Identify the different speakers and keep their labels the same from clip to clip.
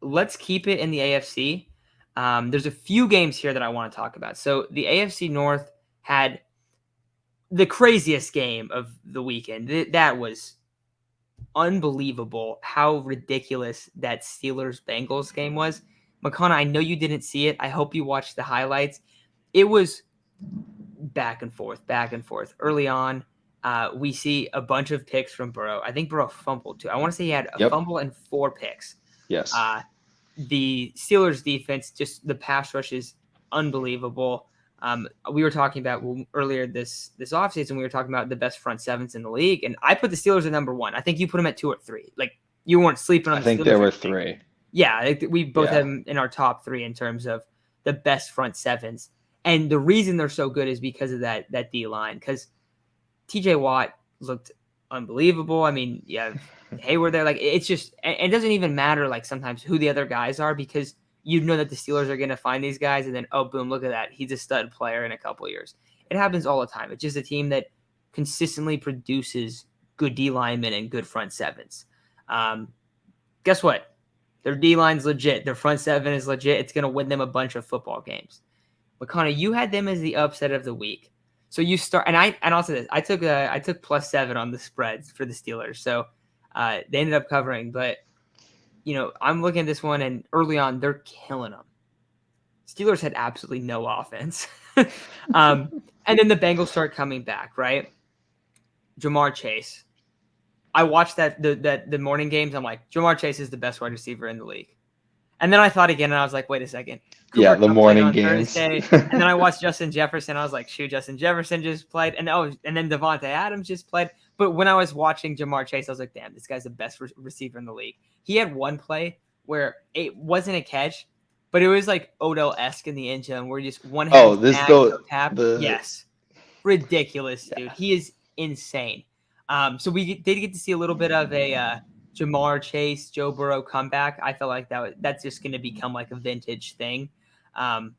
Speaker 1: let's keep it in the AFC. There's a few games here that I want to talk about. So the AFC North had the craziest game of the weekend. That was unbelievable how ridiculous that Steelers-Bengals game was. McConnell, I know you didn't see it. I hope you watched the highlights. It was back and forth, back and forth. Early on, we see a bunch of picks from Burrow. I think Burrow fumbled too. I want to say he had a fumble and 4 picks.
Speaker 2: Yes.
Speaker 1: The Steelers defense, just the pass rush is unbelievable. We were talking about earlier this offseason, we were talking about the best front sevens in the league, and I put the Steelers at number 1. I think you put them at 2 or 3. Like, you weren't sleeping on the Steelers.
Speaker 2: I think there were 3.
Speaker 1: Yeah, we both have them in our top 3 in terms of the best front sevens. And the reason they're so good is because of that D-line, because TJ Watt looked unbelievable. I mean, Hayward there. Like, it's just – it doesn't even matter, like, sometimes who the other guys are, because you know that the Steelers are going to find these guys, and then, oh, boom, look at that. He's a stud player in a couple of years. It happens all the time. It's just a team that consistently produces good D-linemen and good front sevens. Guess what? Their D-line's legit. Their front seven is legit. It's going to win them a bunch of football games. But Connor, you had them as the upset of the week. So you start, and I'll say this: I took +7 on the spreads for the Steelers. So they ended up covering. But I'm looking at this one, and early on they're killing them. Steelers had absolutely no offense, and then the Bengals start coming back. Right, Jamar Chase. I watched the morning games. I'm like, Jamar Chase is the best wide receiver in the league. And then I thought again, and I was like, wait a second.
Speaker 2: Cooper the morning games.
Speaker 1: And then I watched Justin Jefferson. I was like, shoot, Justin Jefferson just played. And then Devontae Adams just played. But when I was watching Jamar Chase, I was like, damn, this guy's the best receiver in the league. He had one play where it wasn't a catch, but it was like Odell-esque in the end zone where just one hand tap. Yes. Ridiculous, dude. He is insane. So we did get to see a little bit of a Jamar Chase, Joe Burrow comeback. I felt like that's just going to become like a vintage thing. I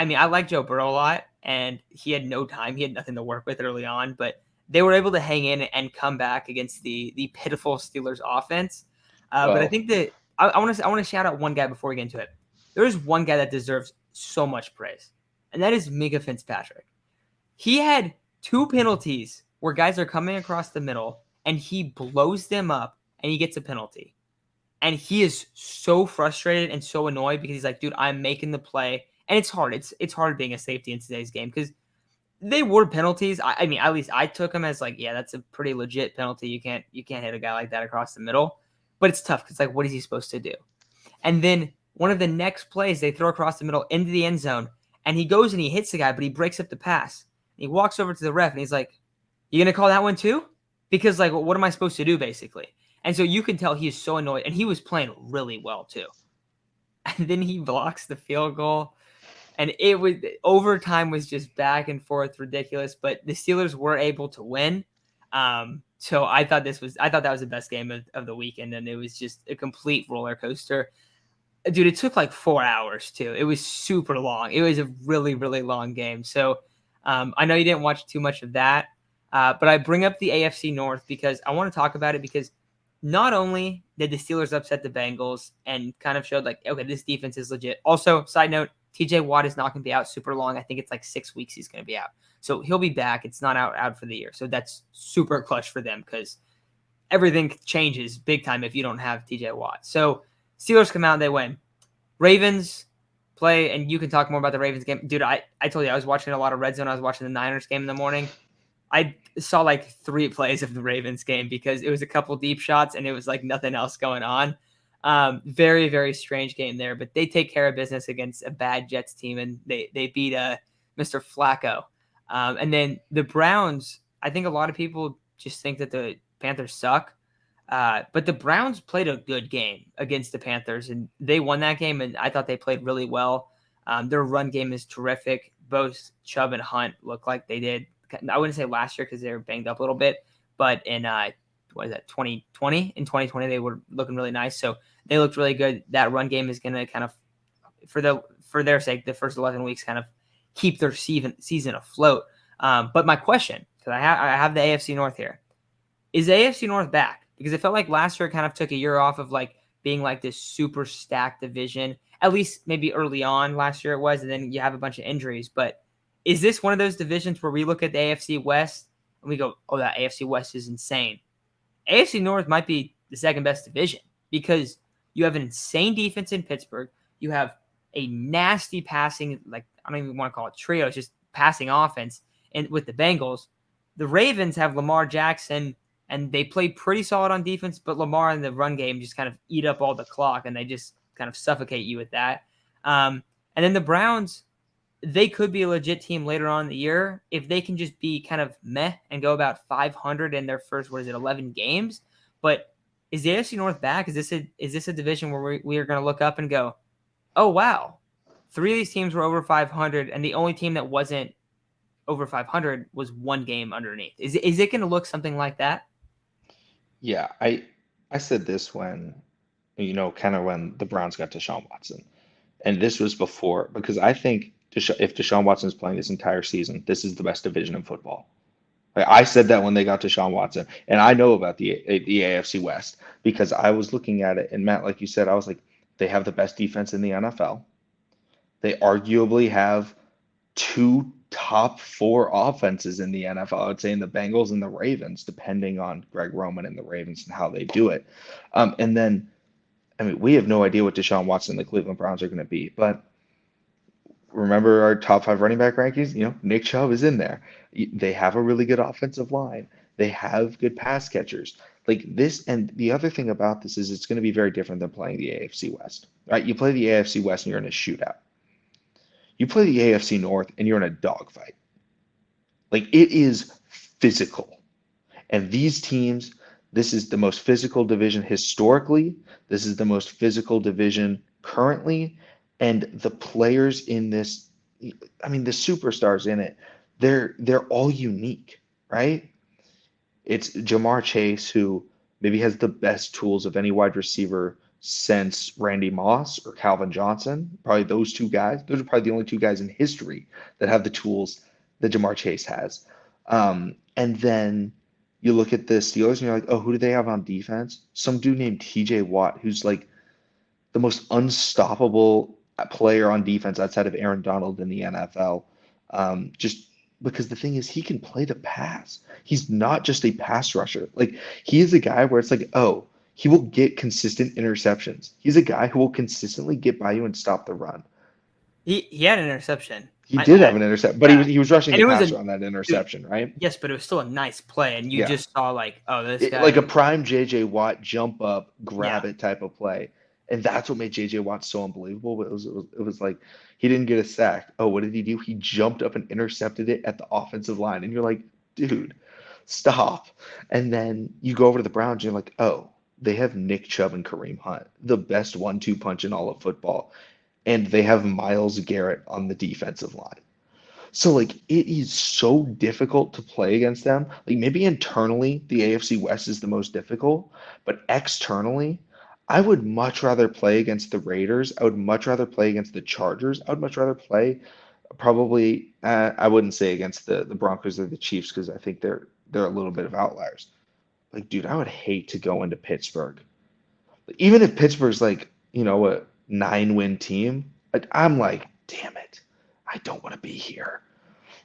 Speaker 1: mean, I like Joe Burrow a lot, and he had no time. He had nothing to work with early on, but they were able to hang in and come back against the pitiful Steelers offense. But I think that I want to shout out one guy before we get into it. There is one guy that deserves so much praise, and that is Minkah Fitzpatrick. He had 2 penalties where guys are coming across the middle, and he blows them up, and he gets a penalty. And he is so frustrated and so annoyed because he's like, dude, I'm making the play. And it's hard. It's hard being a safety in today's game because they were penalties. I mean, at least I took them as like, yeah, that's a pretty legit penalty. You can't hit a guy like that across the middle. But it's tough because, like, what is he supposed to do? And then one of the next plays, they throw across the middle into the end zone, and he goes and he hits the guy, but he breaks up the pass. And he walks over to the ref, and he's like, you going to call that one too? Because, like, what am I supposed to do, basically? And so you can tell he is so annoyed, and he was playing really well too. And then he blocks the field goal, and overtime was just back and forth ridiculous. But the Steelers were able to win. So I thought that was the best game of the weekend, and it was just a complete roller coaster. Dude, it took like 4 hours too. It was super long. It was a really, really long game. So I know you didn't watch too much of that, but I bring up the AFC North because I want to talk about it because not only did the Steelers upset the Bengals and kind of showed like, okay, this defense is legit. Also, side note, TJ Watt is not going to be out super long. I think it's like 6 weeks he's going to be out. So he'll be back. It's not out for the year. So that's super clutch for them because everything changes big time if you don't have TJ Watt. So Steelers come out, they win. Ravens play, and you can talk more about the Ravens game. Dude, I told you I was watching a lot of Red Zone. I was watching the Niners game in the morning. I saw like 3 plays of the Ravens game because it was a couple deep shots and it was like nothing else going on. Very, very strange game there, but they take care of business against a bad Jets team, and they beat Mr. Flacco. And then the Browns, I think a lot of people just think that the Panthers suck, but the Browns played a good game against the Panthers, and they won that game, and I thought they played really well. Their run game is terrific. Both Chubb and Hunt look like they did. I wouldn't say last year because they were banged up a little bit, but in 2020? In 2020, they were looking really nice. So they looked really good. That run game is going to kind of, for their sake, the first 11 weeks kind of keep their season afloat. But my question, because I have the AFC North here, is the AFC North back? Because it felt like last year it kind of took a year off of like being like this super stacked division, at least maybe early on last year it was, and then you have a bunch of injuries. But is this one of those divisions where we look at the AFC West and we go, oh, that AFC West is insane? AFC North might be the second best division because you have an insane defense in Pittsburgh. You have a nasty passing, like I don't even want to call it trio, it's just passing offense. And with the Bengals, the Ravens have Lamar Jackson, and they play pretty solid on defense, but Lamar in the run game just kind of eat up all the clock, and they just kind of suffocate you with that. And then the Browns, they could be a legit team later on in the year if they can just be kind of meh and go about 500 in their first, 11 games. But is the AFC North back? Is this a division where we are going to look up and go, oh, wow, 3 of these teams were over 500, and the only team that wasn't over 500 was one game underneath. Is it going to look something like that?
Speaker 2: Yeah, I said this when, kind of when the Browns got Deshaun Watson. And this was before, because I think if Deshaun Watson is playing this entire season, this is the best division in football. I said that when they got Deshaun Watson, and I know about the AFC West because I was looking at it, and Matt, like you said, I was like, they have the best defense in the NFL. They arguably have 2 top 4 offenses in the NFL. I would say in the Bengals and the Ravens, depending on Greg Roman and the Ravens and how they do it. And then, I mean, we have no idea what Deshaun Watson and the Cleveland Browns are going to be, but remember our top 5 running back rankings? Nick Chubb is in there. They have a really good offensive line. They have good pass catchers. Like this, and the other thing about this is it's going to be very different than playing the AFC West, right? You play the AFC West and you're in a shootout. You play the AFC North and you're in a dogfight. Like it is physical. And these teams, this is the most physical division historically. This is the most physical division currently. And the players in this, I mean, the superstars in it, they're all unique, right? It's Jamar Chase, who maybe has the best tools of any wide receiver since Randy Moss or Calvin Johnson. Probably those 2 guys. Those are probably the only 2 guys in history that have the tools that Jamar Chase has. And then you look at the Steelers and you're like, oh, who do they have on defense? Some dude named TJ Watt, who's like the most unstoppable player on defense outside of Aaron Donald in the NFL. Just because the thing is, he can play the pass. He's not just a pass rusher. Like he is a guy where it's like, oh, he will get consistent interceptions. He's a guy who will consistently get by you and stop the run.
Speaker 1: He had an interception.
Speaker 2: He did have an interception, but he was rushing the passer on that interception, right?
Speaker 1: Yes, but it was still a nice play, and you just saw like, oh, this guy,
Speaker 2: like a prime JJ Watt jump up, grab it type of play, and that's what made JJ Watt so unbelievable. But it was like he didn't get a sack. Oh, what did he do? He jumped up and intercepted it at the offensive line, and you're like, dude, stop. And then you go over to the Browns, and you're like, oh, they have Nick Chubb and Kareem Hunt, the best 1-2 punch in all of football. And they have Myles Garrett on the defensive line. So, like, it is so difficult to play against them. Like, maybe internally, the AFC West is the most difficult. But externally, I would much rather play against the Raiders. I would much rather play against the Chargers. I would much rather play probably, I wouldn't say against the Broncos or the Chiefs because I think they're a little bit of outliers. Like, dude, I would hate to go into Pittsburgh. Even if Pittsburgh's like, a 9-win team, I'm like, damn it, I don't want to be here.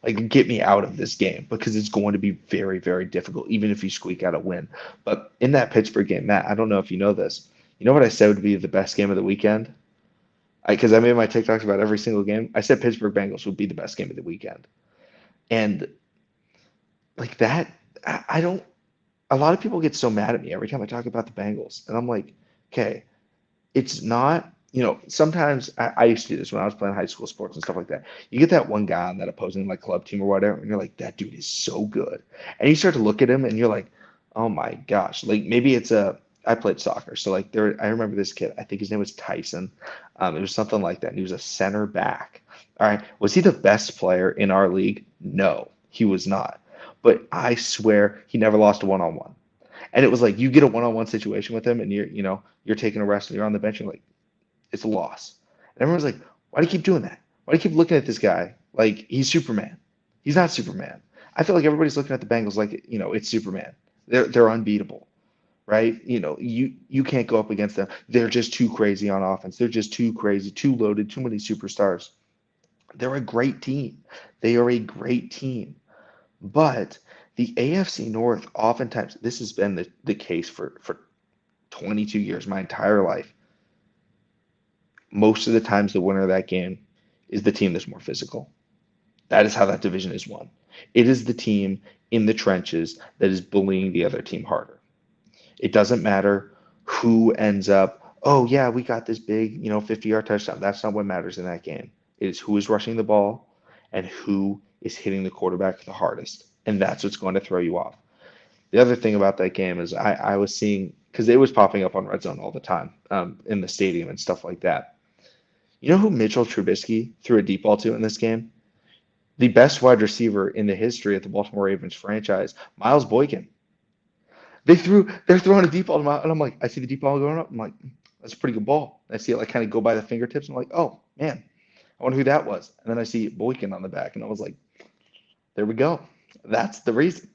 Speaker 2: Like, get me out of this game because it's going to be very, very difficult, even if you squeak out a win. But in that Pittsburgh game, Matt, I don't know if you know this. You know what I said would be the best game of the weekend? Because I made my TikToks about every single game. I said Pittsburgh Bengals would be the best game of the weekend. And like that, I don't. A lot of people get so mad at me every time I talk about the Bengals. And I'm like, okay, it's not, sometimes I used to do this when I was playing high school sports and stuff like that. You get that one guy on that opposing like club team or whatever, and you're like, that dude is so good. And you start to look at him and you're like, oh my gosh. Like maybe I played soccer. So like I remember this kid, I think his name was Tyson. It was something like that. And he was a center back. All right. Was he the best player in our league? No, he was not. But I swear he never lost a one-on-one. And it was like you get a one-on-one situation with him and you're taking a rest and you're on the bench and you're like, it's a loss. And everyone's like, why do you keep doing that? Why do you keep looking at this guy like he's Superman? He's not Superman. I feel like everybody's looking at the Bengals like, it's Superman. They're unbeatable, right? You can't go up against them. They're just too crazy on offense. They're just too crazy, too loaded, too many superstars. They're a great team. They are a great team. But the AFC North, oftentimes, this has been the case for 22 years, my entire life. Most of the times, the winner of that game is the team that's more physical. That is how that division is won. It is the team in the trenches that is bullying the other team harder. It doesn't matter who ends up, oh, yeah, we got this big, 50-yard touchdown. That's not what matters in that game. It is who is rushing the ball and who is hitting the quarterback the hardest. And that's what's going to throw you off. The other thing about that game is I was seeing, because it was popping up on Red Zone all the time in the stadium and stuff like that. You know who Mitchell Trubisky threw a deep ball to in this game? The best wide receiver in the history of the Baltimore Ravens franchise, Miles Boykin. They're throwing a deep ball to Miles, and I'm like, I see the deep ball going up. I'm like, that's a pretty good ball. I see it like kind of go by the fingertips. I'm like, oh man, I wonder who that was. And then I see Boykin on the back, and I was like, there we go. That's the reason.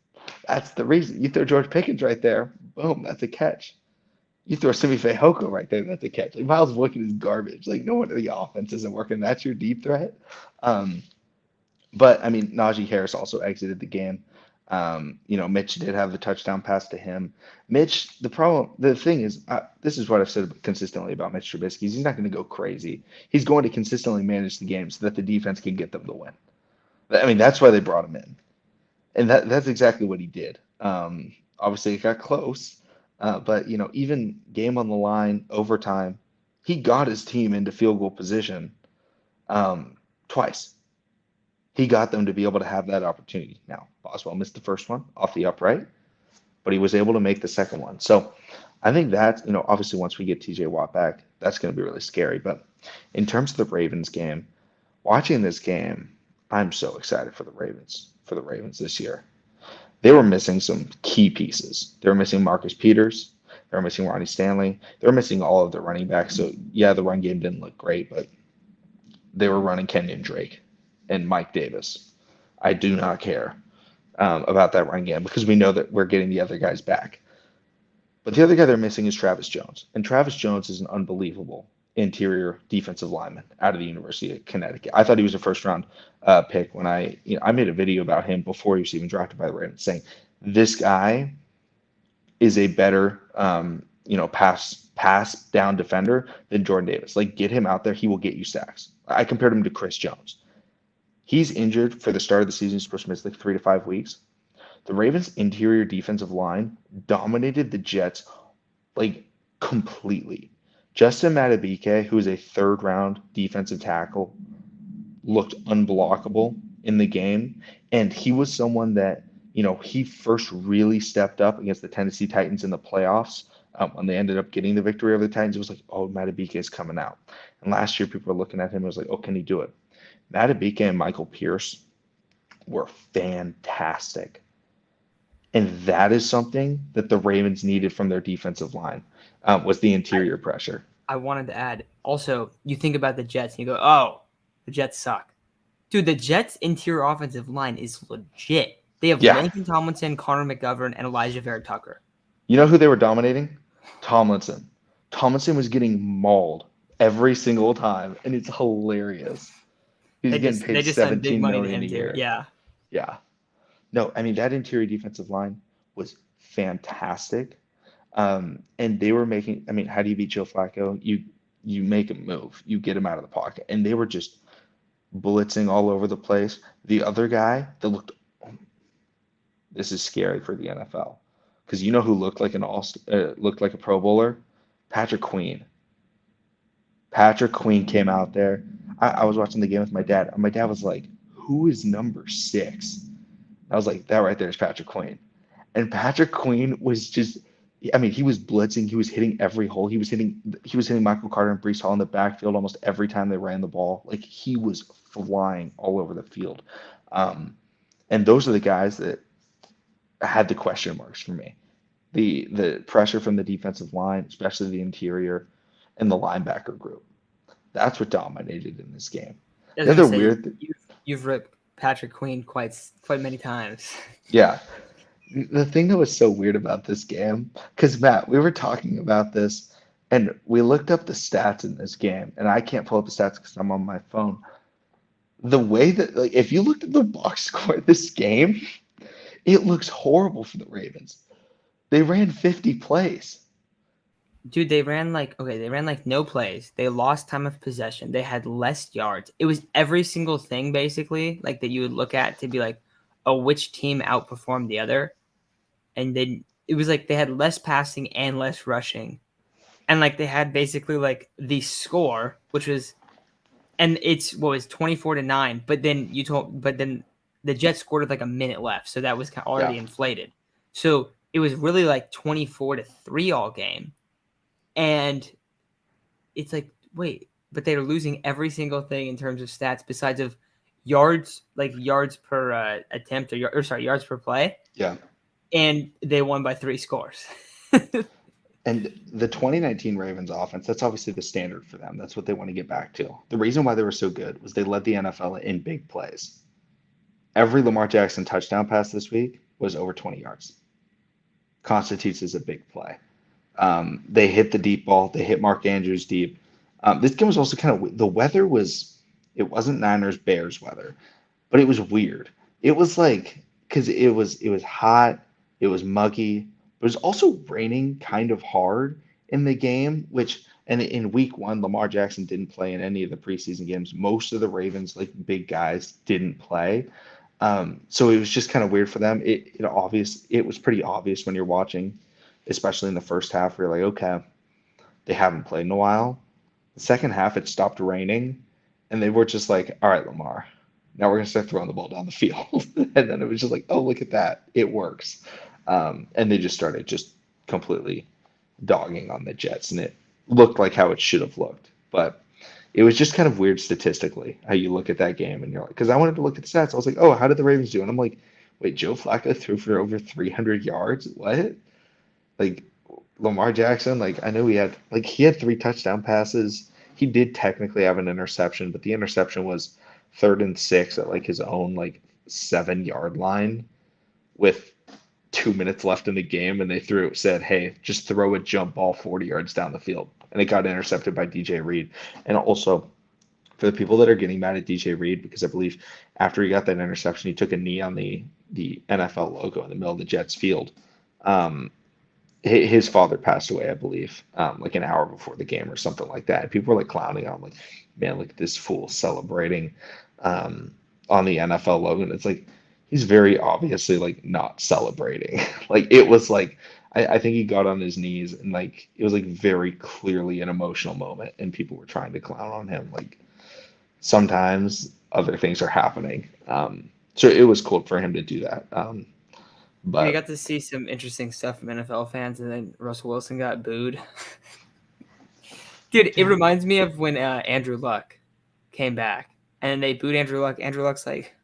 Speaker 2: That's the reason. You throw George Pickens right there, boom, that's a catch. You throw Simi Fehoko right there, that's a catch. Like Miles Boykin is garbage. Like no wonder the offense isn't working. That's your deep threat. Um, but I mean, Najee Harris also exited the game. Mitch did have the touchdown pass to him. Mitch, the thing is, this is what I've said consistently about Mitch Trubisky. He's not going to go crazy. He's going to consistently manage the game so that the defense can get them to win. I mean, that's why they brought him in, and that's exactly what he did. Obviously, it got close, but even game on the line, overtime, he got his team into field goal position twice. He got them to be able to have that opportunity. Now, Boswell missed the first one off the upright, but he was able to make the second one. So I think that, obviously once we get TJ Watt back, that's going to be really scary. But in terms of the Ravens game, watching this game, I'm so excited for the Ravens this year. They were missing some key pieces. They were missing Marcus Peters. They were missing Ronnie Stanley. They were missing all of their running backs. So yeah, the run game didn't look great, but they were running Kenyon Drake and Mike Davis. I do not care about that run game because we know that we're getting the other guys back. But the other guy they're missing is Travis Jones. And Travis Jones is an unbelievable interior defensive lineman out of the University of Connecticut. I thought he was a first round pick when I made a video about him before he was even drafted by the Ravens saying this guy is a better pass down defender than Jordan Davis. Like get him out there, he will get you sacks. I compared him to Chris Jones. He's injured for the start of the season. He's supposed to miss like 3 to 5 weeks. The Ravens' interior defensive line dominated the Jets like completely. Justin Madubuike, who is a third-round defensive tackle, looked unblockable in the game, and he was someone that he first really stepped up against the Tennessee Titans in the playoffs. When they ended up getting the victory over the Titans, it was like, oh, Madubuike is coming out. And last year, people were looking at him and was like, oh, can he do it? Madubuike and Michael Pierce were fantastic. And that is something that the Ravens needed from their defensive line, was the interior pressure.
Speaker 1: I wanted to add, also, you think about the Jets and you go, oh, the Jets suck. Dude, the Jets' interior offensive line is legit. They have Langston Tomlinson, Connor McGovern, and Elijah Vera-Tucker.
Speaker 2: You know who they were dominating? Tomlinson. Tomlinson was getting mauled every single time, and it's hilarious. He's getting paid $17 million a year.
Speaker 1: Yeah.
Speaker 2: Yeah. No, I mean, that interior defensive line was fantastic. And they were making, I mean, how do you beat Joe Flacco? You make him move. You get him out of the pocket. And they were just blitzing all over the place. The other guy that looked, this is scary for the NFL. Because you know who looked like looked like a Pro Bowler? Patrick Queen. Patrick Queen came out there. I was watching the game with my dad. And my dad was like, who is number 6? I was like, that right there is Patrick Queen. And Patrick Queen was just, I mean, he was blitzing. He was hitting every hole. He was hitting Michael Carter and Breece Hall in the backfield almost every time they ran the ball. Like he was flying all over the field. And those are the guys that had the question marks for me. The pressure from the defensive line, especially the interior, and the linebacker group. That's what dominated in this game. The other
Speaker 1: you've ripped Patrick Queen quite many times.
Speaker 2: Yeah. The thing that was so weird about this game, because Matt, we were talking about this and we looked up the stats in this game, and I can't pull up the stats because I'm on my phone. The way that, like, if you looked at the box score of this game, it looks horrible for the Ravens. They ran 50 plays.
Speaker 1: Dude, they ran like no plays. They lost time of possession. They had less yards. It was every single thing basically like that you would look at to be like, oh, which team outperformed the other. And then it was like they had less passing and less rushing. And like they had basically like the score, which was and it's what was 24-9, but then the Jets scored with like a minute left, so that was
Speaker 2: Yeah.
Speaker 1: already inflated. So it was really like 24-3 all game. And it's like, wait, but they're losing every single thing in terms of stats besides of yards, like yards per attempt or sorry, yards per play,
Speaker 2: Yeah.
Speaker 1: and they won by 3 scores.
Speaker 2: And the 2019 Ravens offense, that's obviously the standard for them. That's what they want to get back to. The reason why they were so good was they led the NFL in big plays. Every Lamar Jackson touchdown pass this week was over 20 yards. Constitutes as a big play. They hit the deep ball. They hit Mark Andrews deep. This game was also kind of the weather was it wasn't Niners Bears weather, but it was weird. It was like because it was hot, it was muggy, but it was also raining kind of hard in the game. Which and in week one, Lamar Jackson didn't play in any of the preseason games. Most of the Ravens, like big guys, didn't play. So it was just kind of weird for them. It was pretty obvious when you're watching, especially in the first half, where you're like, okay, they haven't played in a while. The second half, it stopped raining, and they were just like, all right, Lamar, now we're gonna start throwing the ball down the field. And then it was just like, oh, look at that, it works. And they just started just completely dogging on the Jets, and it looked like how it should have looked. But it was just kind of weird statistically how you look at that game and you're like, because I wanted to look at the stats. I was like, oh, how did the Ravens do? And I'm like, wait, Joe Flacco threw for over 300 yards? What? Like Lamar Jackson, like I know he had 3 touchdown passes. He did technically have an interception, but the interception was 3rd and 6 at like his own like 7 yard line with 2 minutes left in the game, and said, hey, just throw a jump ball 40 yards down the field. And it got intercepted by DJ Reed. And also, for the people that are getting mad at DJ Reed, because I believe after he got that interception, he took a knee on the NFL logo in the middle of the Jets field. Um, his father passed away, I believe, like an hour before the game or something like that. And people were like clowning on him, like, man, look at this fool celebrating on the NFL logo. And it's like, he's very obviously like not celebrating. Like it was like, I think he got on his knees and like, it was like very clearly an emotional moment and people were trying to clown on him. Like sometimes other things are happening. So it was cool for him to do that.
Speaker 1: We
Speaker 2: But
Speaker 1: got to see some interesting stuff from NFL fans, and then Russell Wilson got booed. Dude, it reminds me of when Andrew Luck came back, and they booed Andrew Luck. Andrew Luck's like,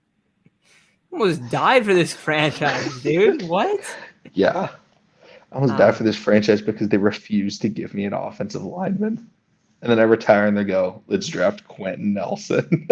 Speaker 1: almost died for this franchise, dude. What?
Speaker 2: yeah, I almost died for this franchise because they refused to give me an offensive lineman. And then I retire and they go, let's draft Quentin Nelson.